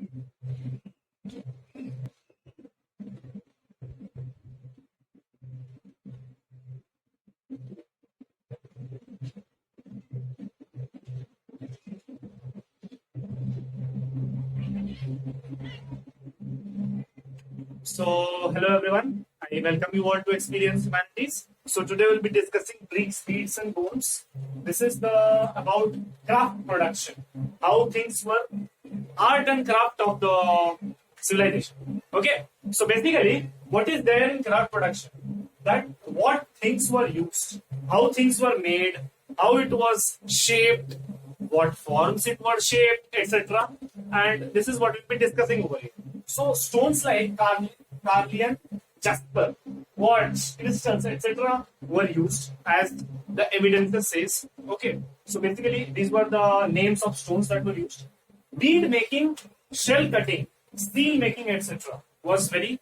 So, hello everyone. I welcome you all to Experience Humanities. So today we'll be discussing bricks, beads, and bones. This is the about craft production, how things were, art and craft of the civilization. Okay. So basically, what is there in craft production? That what things were used, how things were made, how it was shaped, what forms it was shaped, etc. And this is what we'll be discussing over here. So stones like Carlian, jasper, quartz, crystals, etc. were used as the evidence says. Okay. So basically these were the names of stones that were used. Bead making, shell cutting, steel making, etc. was very,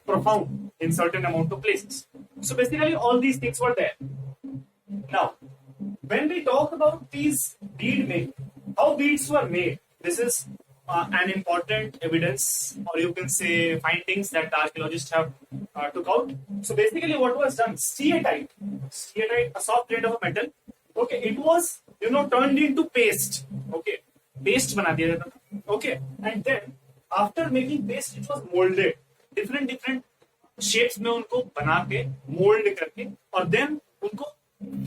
profound in certain amount of places. So basically all these things were there. Now, when we talk about these bead making, how beads were made, this is an important evidence, or you can say findings that archaeologists have took out. So basically, what was done? Steatite, a soft grade of a metal. Okay, it was turned into paste. Okay, paste बना दिया जाता था. Okay, and then after making paste, it was molded. Different shapes में उनको बना के mold करके और then उनको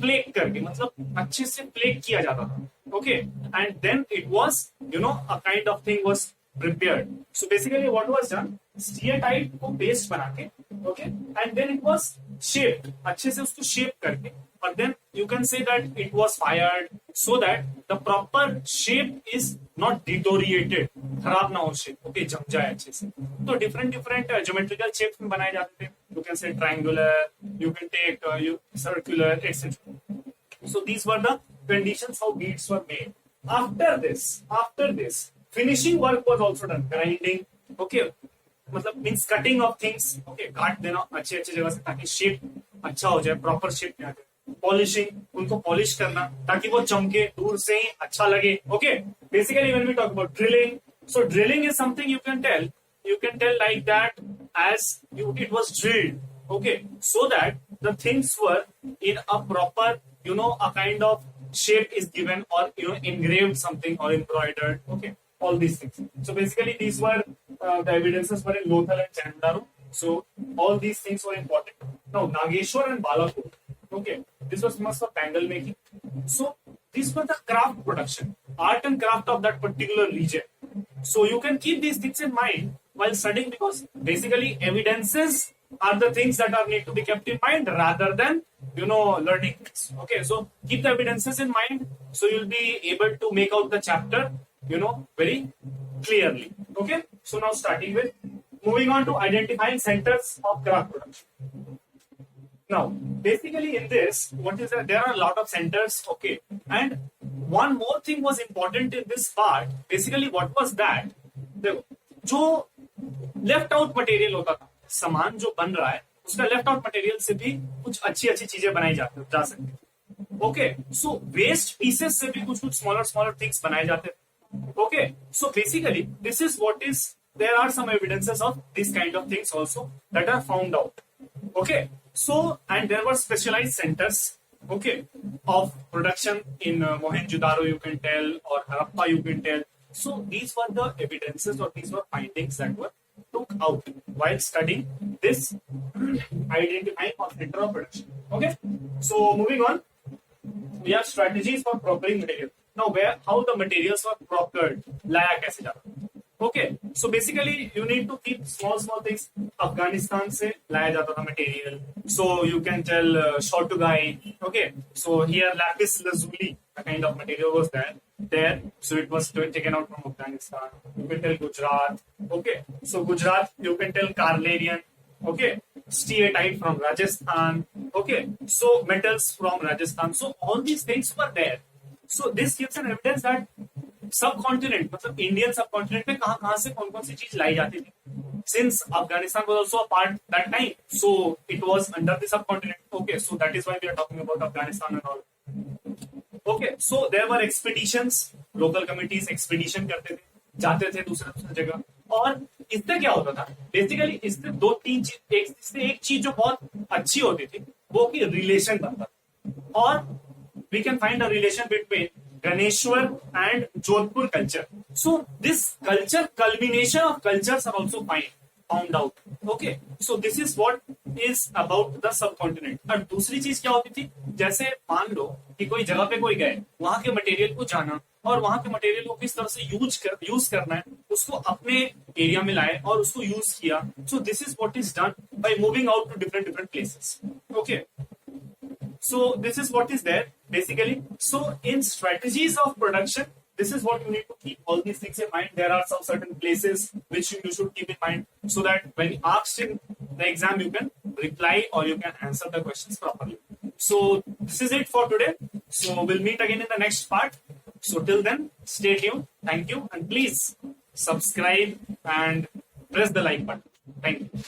फ्लेक करके मतलब अच्छे से फ्लेक किया जाता था. Okay, and then it was a kind of thing was prepared. So basically what was done, steatite को paste बना के, okay, and then it was shaped, अच्छे से उसको shape करके, और then you can say that it was fired so that the proper shape is not deteriorated, खराब ना हो shape, okay, जम जाए अच्छे से. तो different geometrical shapes में बनाए जाते थे. You can say triangular, you can take circular, etc. So these were the conditions how beads were made. After this, finishing work was also done. Grinding, okay, मतलब means cutting of things, okay, काट देना अच्छे जगह से ताकि shape अच्छा हो जाए, proper shape में आ जाए. Polishing, उनको polish करना ताकि वो चमके, दूर से ही अच्छा लगे. Okay, basically when we talk about drilling, so drilling is something you can tell like that as it was drilled, okay, so that the things were in a proper, a kind of shape is given, or engraved something or embroidered, okay, all these things. So basically these were the evidences were in Lothal and Chandaru. So all these things were important. Now Nageshwar and Balakot, okay, this was famous for bangle making. So these were the craft production, art and craft of that particular region. So you can keep these things in mind while studying, because basically evidences are the things that are need to be kept in mind rather than learning things. Okay, so keep the evidences in mind, so you'll be able to make out the chapter very clearly. Okay, so now starting with moving on to identifying centers of craft production. Now basically in this, what is that, there are a lot of centers, okay, and one more thing was important in this part. Basically what was that, जो left out material होता था, सामान जो बन रहा है उसका left out material से भी कुछ अच्छी चीजें बनाई जा सकती है. ओके, सो वेस्ट पीसेस से भी कुछ स्मॉलर थिंग्स बनाए जाते थे. Okay, so basically this is what is, there are some evidences of this kind of things also that are found out. Okay, so and there were specialised centres, okay, of production in Mohenjo-daro, you can tell, or Harappa, you can tell. So these were the evidences, or these were findings that were took out while studying this identifying of center of production. Okay, so moving on, we have strategies for procuring material. Now how the materials were procured, लाया कैसे जाता. Okay, so basically you need to keep small things. Afghanistan से लाया जाता था material. So you can tell Shotugai. Okay, so here lapis lazuli, a kind of material was there. So it was taken out from Afghanistan. You can tell Gujarat. Okay, so Gujarat you can tell Carnelian. Okay, steatite from Rajasthan. Okay, so metals from Rajasthan. So all these things were there. So this gives an evidence that सब continent मतलब Indian सब continent में कहां से कौन सी चीज लाई जाती थी. Since Afghanistan was also a part that time, so it was under the subcontinent. Okay, so that is why we are talking about Afghanistan and all. Okay, so there were expeditions, local committees expedition करते थे. जाते थे दूसरे दूसरे जगह। और इससे क्या होता था बेसिकली, इससे दो तीन चीज, इससे एक चीज जो बहुत अच्छी होती थी वो कि रिलेशन बनता था। और we can find a relation between Ganeshwar and Jodhpur culture. So this culture culmination of cultures are also found out. Okay, so this is what is about the subcontinent. और दूसरी चीज क्या होती थी, जैसे मान लो कि कोई जगह पे कोई गए, वहां के मटेरियल को जाना और वहां के मटेरियल को किस तरह से यूज करना है, उसको अपने एरिया में लाए और उसको यूज किया। So this is what is done by moving out to different different places. Okay, so this is what is there basically. So in strategies of production, this is what you need to keep all these things in mind. There are some certain places which you should keep in mind, so that when asked in the exam you can reply or you can answer the questions properly. So this is it for today. So we'll meet again in the next part. So till then, stay tuned. Thank you, and please subscribe and press the like button. Thank you.